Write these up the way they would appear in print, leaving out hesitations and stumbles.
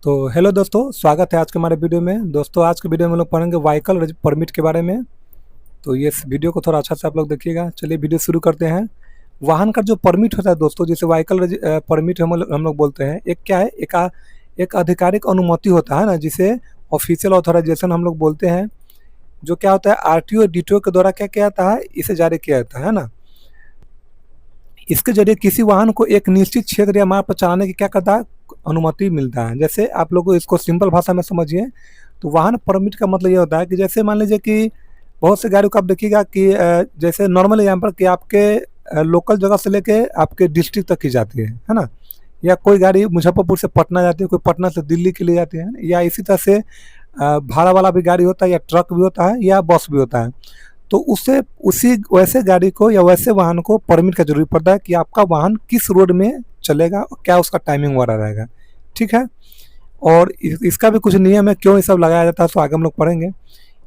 तो हेलो दोस्तों, स्वागत है आज के हमारे वीडियो में। दोस्तों आज के वीडियो में हम लोग पढ़ेंगे व्हीकल परमिट के बारे में। तो ये इस वीडियो को थोड़ा अच्छा से आप लोग देखिएगा। चलिए वीडियो शुरू करते हैं। वाहन का जो परमिट होता है दोस्तों, जिसे व्हीकल परमिट हम लोग बोलते हैं, एक क्या है, एक आधिकारिक अनुमति होता है ना, जिसे ऑफिशियल ऑथराइजेशन हम लोग बोलते हैं। जो क्या होता है, आरटीओ डीटीओ के द्वारा क्या किया जाता है, इसे जारी किया जाता है ना। इसके जरिए किसी वाहन को एक निश्चित क्षेत्र या मार्ग पर चलाने की क्या करता है, अनुमति मिलता है। जैसे आप लोगों को इसको सिंपल भाषा में समझिए तो वाहन परमिट का मतलब ये होता है कि जैसे मान लीजिए कि बहुत से गाड़ियों को आप देखिएगा कि जैसे नॉर्मल एग्जाम्पल कि आपके लोकल जगह से लेके आपके डिस्ट्रिक्ट तक की जाती है ना। या कोई गाड़ी मुजफ्फरपुर से पटना जाती है, कोई पटना से दिल्ली के लिए जाती है, या इसी तरह से भाड़ा वाला भी गाड़ी होता है, या ट्रक भी होता है, या बस भी होता है। तो उससे उसी वैसे गाड़ी को या वैसे वाहन को परमिट का जरूरी पड़ता है कि आपका वाहन किस रोड में चलेगा और क्या उसका टाइमिंग वगैरह रहेगा। ठीक है। और इसका भी कुछ नियम है, क्यों ये सब लगाया जाता है, तो आगे हम लोग पढ़ेंगे।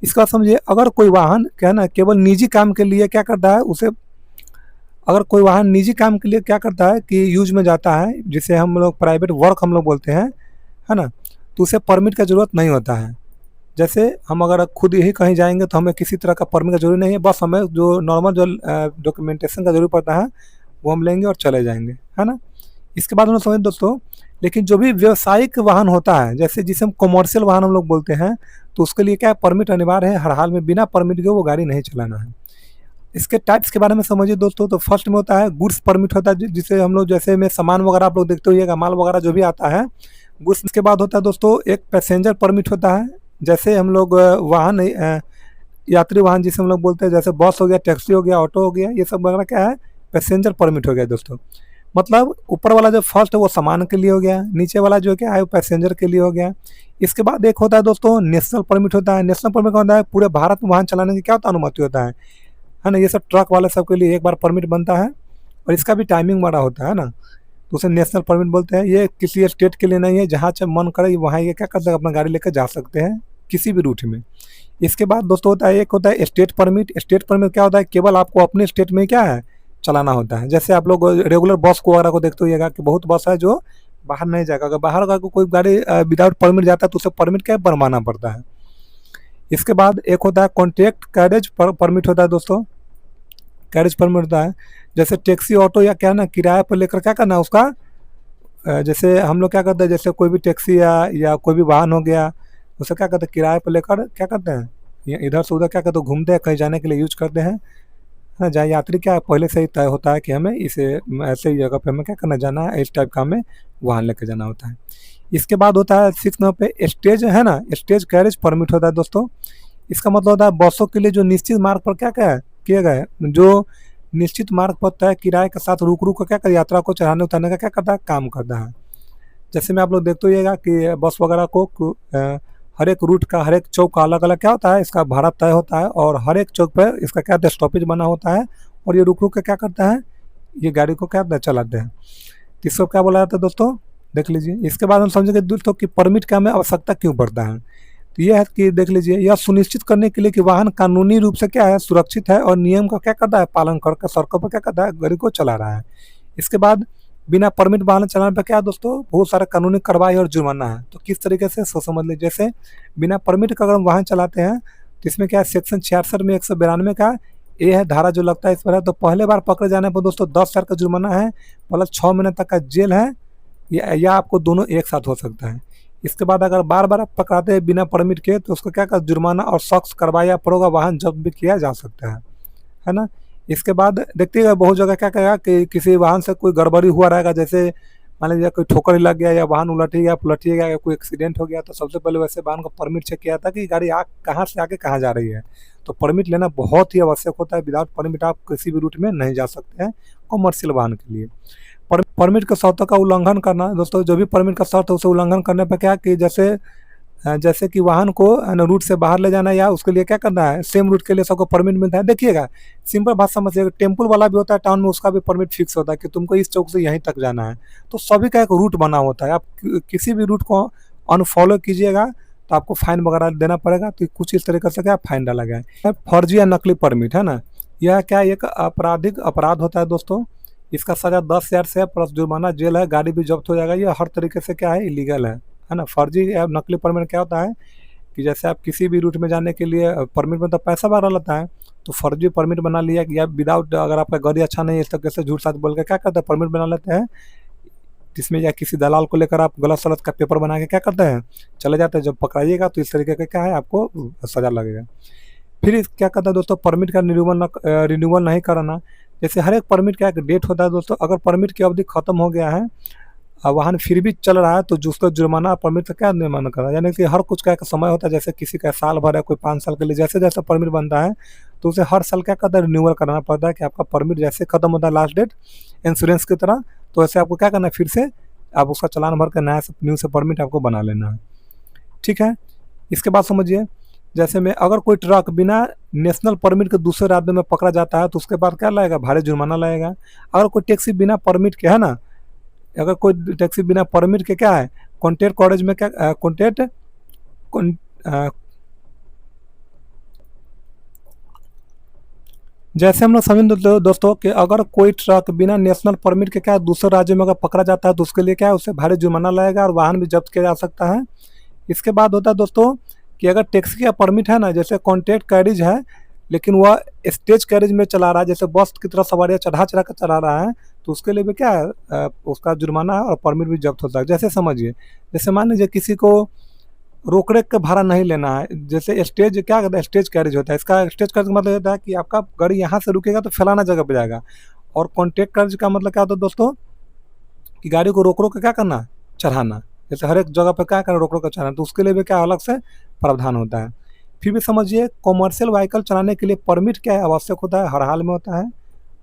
इसका समझिए, अगर कोई वाहन क्या है ना केवल निजी काम के लिए क्या करता है, उसे अगर कोई वाहन निजी काम के लिए क्या करता है कि यूज में जाता है, जिसे हम लोग प्राइवेट वर्क हम लोग बोलते हैं, है ना, तो उसे परमिट का जरूरत नहीं होता है। जैसे हम अगर खुद ही कहीं जाएंगे तो हमें किसी तरह का परमिट का जरूरी नहीं है, बस हमें जो नॉर्मल जो डॉक्यूमेंटेशन का जरूरी पड़ता है वो हम लेंगे और चले जाएंगे, है ना। इसके बाद हम लोग समझे दोस्तों, लेकिन जो भी व्यावसायिक वाहन होता है, जैसे जिसे हम कमर्शियल वाहन हम लोग बोलते हैं, तो उसके लिए क्या है, परमिट अनिवार्य है। हर हाल में बिना परमिट के वो गाड़ी नहीं चलाना है। इसके टाइप्स के बारे में समझिए दोस्तों। तो फर्स्ट में होता है गुड्स परमिट होता है, जिसे हम लोग जैसे में सामान वगैरह आप लोग देखते होइएगा, माल वगैरह जो भी आता है गुड्स। इसके बाद होता है दोस्तों एक पैसेंजर परमिट होता है, जैसे हम लोग वाहन यात्री वाहन जिसे हम लोग बोलते हैं, जैसे बस हो गया, टैक्सी हो गया, ऑटो हो गया, ये सब वगैरह क्या है, पैसेंजर परमिट हो गया दोस्तों। मतलब ऊपर वाला जो फर्स्ट है वो सामान के लिए हो गया, नीचे वाला जो क्या है वो पैसेंजर के लिए हो गया। इसके बाद एक होता है दोस्तों नेशनल परमिट होता है। नेशनल परमिट का होता है पूरे भारत में वाहन चलाने की क्या होता है, अनुमति होता है ना। ये सब ट्रक वाले सब के लिए एक बार परमिट बनता है, और इसका भी टाइमिंग बड़ा होता है ना, तो उसे नेशनल परमिट बोलते हैं। ये किसी स्टेट के लिए नहीं है, जहाँ चाहे मन करे वहाँ ये क्या कर सकते, अपना गाड़ी लेकर जा सकते हैं किसी भी रूट में। इसके बाद दोस्तों होता है एक होता है स्टेट परमिट। स्टेट परमिट क्या होता है, केवल आपको अपने स्टेट में क्या है चलाना होता है। जैसे आप लोग रेगुलर बस को वगैरह को देखते होइएगा कि बहुत बस है जो बाहर नहीं जाएगा। अगर बाहर का कोई गाड़ी विदाउट परमिट जाता है तो उसे परमिट क्या बनवाना पड़ता है। इसके बाद एक होता है कॉन्ट्रैक्ट कैरेज परमिट होता है दोस्तों। कैरेज परमिट होता है जैसे टैक्सी ऑटो या क्या ना किराए पर लेकर क्या करना उसका, जैसे हम लोग क्या करते हैं, जैसे कोई भी टैक्सी या कोई भी वाहन हो गया, उसे क्या करते हैं किराए पर लेकर क्या करते हैं, इधर से उधर क्या करते हैं, घूमते हैं, कहीं जाने के लिए यूज करते हैं ना। जहाँ यात्री क्या है पहले से ही तय होता है कि हमें इसे ऐसे ही जगह पे हमें क्या करना जाना है, इस टाइप का हमें वाहन लेकर जाना होता है। इसके बाद होता है 6 नंबर पे स्टेज है ना, स्टेज कैरेज परमिट होता है दोस्तों। इसका मतलब होता है बसों के लिए जो निश्चित मार्ग पर क्या क्या किए गए, जो निश्चित मार्ग पर तय किराए के साथ रुक रुक कर क्या कर यात्रा को चढ़ाने उतारने का क्या करता है, काम करता है। जैसे में आप लोग देखते होइएगा कि बस वगैरह को हर एक रूट का हर एक चौक का अलग अलग क्या होता है, इसका भाड़ा तय होता है, और हर एक चौक पर इसका क्या स्टॉपेज बना होता है, और ये रुक रुक के क्या करता है, ये गाड़ी को क्या चलाते हैं। तो इसको क्या बोला जाता है दोस्तों, देख लीजिए। इसके बाद हम समझेंगे दोस्तों कि परमिट का हमें आवश्यकता क्यों पड़ता है। तो यह है कि देख लीजिए, यह सुनिश्चित करने के लिए कि वाहन कानूनी रूप से क्या है सुरक्षित है और नियम का क्या करता है पालन करके सड़कों पर क्या करता है गाड़ी को चला रहा है। इसके बाद बिना परमिट वाहन चलाने पर क्या है दोस्तों, बहुत सारे कानूनी कार्रवाई और जुर्माना है। तो किस तरीके से सो समझ लीजिए, जैसे बिना परमिट का अगर हम वाहन चलाते हैं तो इसमें क्या है, सेक्शन 66 में 192 का ये है धारा जो लगता है इस पर है। तो पहले बार पकड़े जाने पर दोस्तों 10,000 का जुर्माना है, प्लस 6 महीने तक का जेल है, या आपको दोनों एक साथ हो सकता है। इसके बाद अगर बार बार आप पकड़ाते हैं बिना परमिट के तो उसको क्या कर जुर्माना और सख्त कार्रवाई या परोगा वाहन जब्त भी किया जा सकता है ना। इसके बाद देखिएगा बहुत जगह क्या कहेगा कि किसी वाहन से कोई गड़बड़ी हुआ रहेगा, जैसे मान लीजिए कोई ठोकर ही लग गया या वाहन उलट ही गया पलट ही गया या कोई एक्सीडेंट हो गया, तो सबसे पहले वैसे वाहन का परमिट चेक किया था कि गाड़ी कहाँ से आके कहाँ जा रही है। तो परमिट लेना बहुत ही आवश्यक होता है। विदाउट परमिट आप किसी भी रूट में नहीं जा सकते हैं कमर्शियल वाहन के लिए। परमिट के शर्तों का उल्लंघन करना दोस्तों, जो भी परमिट का शर्त है उसे उल्लंघन करने पर क्या कि जैसे कि वाहन को रूट से बाहर ले जाना, या उसके लिए क्या करना है, सेम रूट के लिए सबको परमिट मिलता है। देखिएगा सिंपल बात समझिएगा, टेम्पल वाला भी होता है टाउन में, उसका भी परमिट फिक्स होता है कि तुमको इस चौक से यहीं तक जाना है। तो सभी का एक रूट बना होता है। आप किसी भी रूट को अनफॉलो कीजिएगा तो आपको फाइन वगैरह देना पड़ेगा। तो कुछ इस तरीके से क्या फाइन डाला गया है। फर्जी या नकली परमिट है ना, यह क्या एक आपराधिक अपराध होता है दोस्तों। इसका सजा 10,000 से प्लस जुर्माना जेल है, गाड़ी भी जब्त हो जाएगा। ये हर तरीके से क्या है इलीगल है है ना। फर्जी या नकली परमिट क्या होता है कि जैसे आप किसी भी रूट में जाने के लिए परमिट में तो पैसा भरा रहता है, तो फर्जी परमिट बना लिया कि या विदाउट, अगर आपका गाड़ी अच्छा नहीं है इस तरीके से झूठ साथ बोल के क्या करते हैं, परमिट बना लेते हैं, जिसमें या किसी दलाल को लेकर आप गलत सलत का पेपर बना के क्या करते हैं, चले जाते हैं। जब पकड़ाइएगा तो इस तरीके का क्या है, आपको सज़ा लगेगा। फिर क्या करता है दोस्तों, परमिट का रिन्यूअल नहीं कराना। जैसे हर एक परमिट का एक डेट होता है दोस्तों, अगर परमिट की अवधि खत्म हो गया है, वाहन फिर भी चल रहा है, तो जो उसका जुर्माना परमिट का क्या निर्माण करा, यानी कि हर कुछ का एक समय होता है। जैसे किसी का साल भर है, कोई 5 साल के लिए, जैसे जैसे परमिट बनता है तो उसे हर साल क्या करता है, रिन्यूअल कराना पड़ता है कि आपका परमिट जैसे खत्म होता है लास्ट डेट, इंश्योरेंस की तरह, तो ऐसे आपको क्या करना है, फिर से आप उसका चालान भर कर नया से न्यू से परमिट आपको बना लेना है। ठीक है। इसके बाद समझिए, जैसे में अगर कोई ट्रक बिना नेशनल परमिट के दूसरे राज्य में पकड़ा जाता है तो उसके बाद क्या लगेगा, भारी जुर्माना लगेगा। अगर कोई टैक्सी बिना परमिट के है ना, अगर कोई टैक्सी बिना परमिट के क्या है, कॉन्ट्रैक्ट कवरेज में क्या कॉन्ट्रैक्ट जैसे हम लोग समझ दोस्तों कि अगर कोई ट्रक बिना नेशनल परमिट के क्या दूसरे राज्य में अगर पकड़ा जाता है तो उसके लिए क्या है, उससे भारी जुर्माना लगेगा और वाहन भी जब्त किया जा सकता है। इसके बाद होता है दोस्तों कि अगर टैक्सी का परमिट है ना, जैसे कॉन्ट्रैक्ट कैरिज है लेकिन वह स्टेज कैरिज में चला रहा है, जैसे बस की तरह सवारियाँ चढ़ा चढ़ा कर चला रहा है, तो उसके लिए भी क्या है, उसका जुर्माना है और परमिट भी जब्त होता है। जैसे समझिए, जैसे मान लीजिए किसी को रोकड़े का भाड़ा नहीं लेना है, जैसे स्टेज क्या कहता है, स्टेज कैरिज होता है। इसका स्टेज कैरिज का मतलब होता है कि आपका गाड़ी यहाँ से रुकेगा तो फलाना जगह पे जाएगा, और कॉन्ट्रैक्ट कैरिज का मतलब क्या होता है दोस्तों कि गाड़ी को रोक रोक के क्या करना, चढ़ाना। जैसे हर एक जगह पे क्या करना, रोक रोक कर चढ़ाना, तो उसके लिए भी क्या अलग से प्रावधान होता है। फिर भी समझिए, कॉमर्शियल व्हीकल चलाने के लिए परमिट क्या है, आवश्यक होता है, हर हाल में होता है,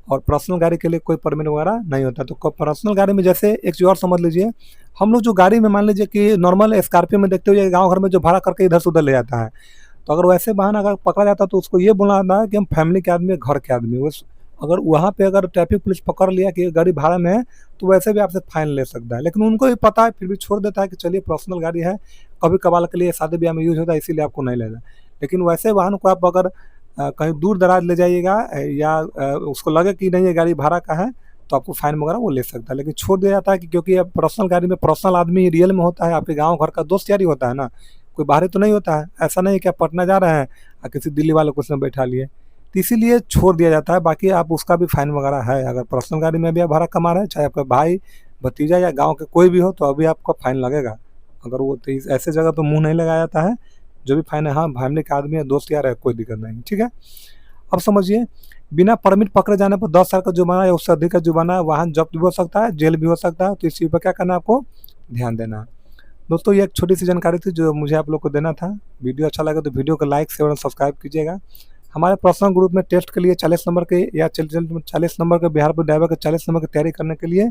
और पर्सनल गाड़ी के लिए कोई परमिट वगैरह नहीं होता। तो पर्सनल गाड़ी में जैसे एक चीज़ और समझ लीजिए, हम लोग जो गाड़ी में मान लीजिए कि नॉर्मल स्कॉर्पियो में देखते हुए गांव घर में जो भाड़ा करके इधर से उधर ले जाता है, तो अगर वैसे वाहन अगर पकड़ा जाता है तो उसको ये बोलना आता है कि हम फैमिली के आदमी, घर के आदमी। उस अगर वहाँ पे अगर ट्रैफिक पुलिस पकड़ लिया कि गाड़ी भाड़ा में है, तो वैसे भी आपसे फाइन ले सकता है, लेकिन उनको भी पता है, फिर भी छोड़ देता है कि चलिए पर्सनल गाड़ी है, कभी कभार के लिए शादी ब्याह में यूज होता है, इसीलिए आपको नहीं लेना। लेकिन वैसे वाहन को आप अगर कहीं दूर दराज ले जाइएगा, या उसको लगे कि नहीं ये गाड़ी भाड़ा का है, तो आपको फाइन वगैरह वो ले सकता है। लेकिन छोड़ दिया जाता है कि क्योंकि अब पर्सनल गाड़ी में पर्सनल आदमी रियल में होता है, आपके गांव घर का दोस्त यारी होता है ना, कोई बाहरी तो नहीं होता है। ऐसा नहीं कि आप पटना जा रहे हैं और किसी दिल्ली वाले को उसमें बैठा लिए, तो इसीलिए छोड़ दिया जाता है। बाकी आप उसका भी फाइन वगैरह है, अगर पर्सनल गाड़ी में भी आप भाड़ा कमा रहे हैं, चाहे आपका भाई भतीजा या गाँव के कोई भी हो, तो अभी आपका फाइन लगेगा। अगर वो तो ऐसे जगह तो मुँह नहीं लगाया जाता है, जो भी फाइन है, हाँ फैमिली का आदमी है, दोस्त यार है, कोई दिक्कत नहीं। ठीक है। अब समझिए, बिना परमिट पकड़े जाने पर 10 साल का जुर्माना या उससे अधिक का जुर्माना, वाहन जब्त भी हो सकता है, जेल भी हो सकता है। तो इस चीज़ पर क्या करना है, आपको ध्यान देना है। दोस्तों ये एक छोटी सी जानकारी थी जो मुझे आप लोग को देना था। वीडियो अच्छा लगा तो वीडियो को लाइक शेयर और सब्सक्राइब कीजिएगा। हमारे पर्सनल ग्रुप में टेस्ट के लिए 40 नंबर के या 40 नंबर के बिहार पुलिस ड्राइवर के 40 नंबर की तैयारी करने के लिए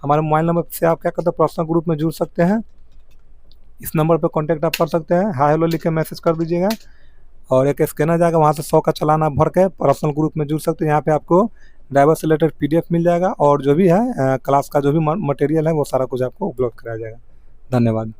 हमारे मोबाइल नंबर से आप क्या करते हैं, पर्सनल ग्रुप में जुड़ सकते हैं। इस नंबर पर कॉन्टैक्ट आप कर सकते हैं, हाय हेलो लिख के मैसेज कर दीजिएगा, और एक स्कैनर जाएगा, वहाँ से 100 का चालान आप भर के पर्सनल ग्रुप में जुड़ सकते हैं। यहाँ पे आपको ड्राइवर से रिलेटेड पीडीएफ मिल जाएगा, और जो भी है क्लास का जो भी मटेरियल है वो सारा कुछ आपको उपलब्ध कराया जाएगा। धन्यवाद।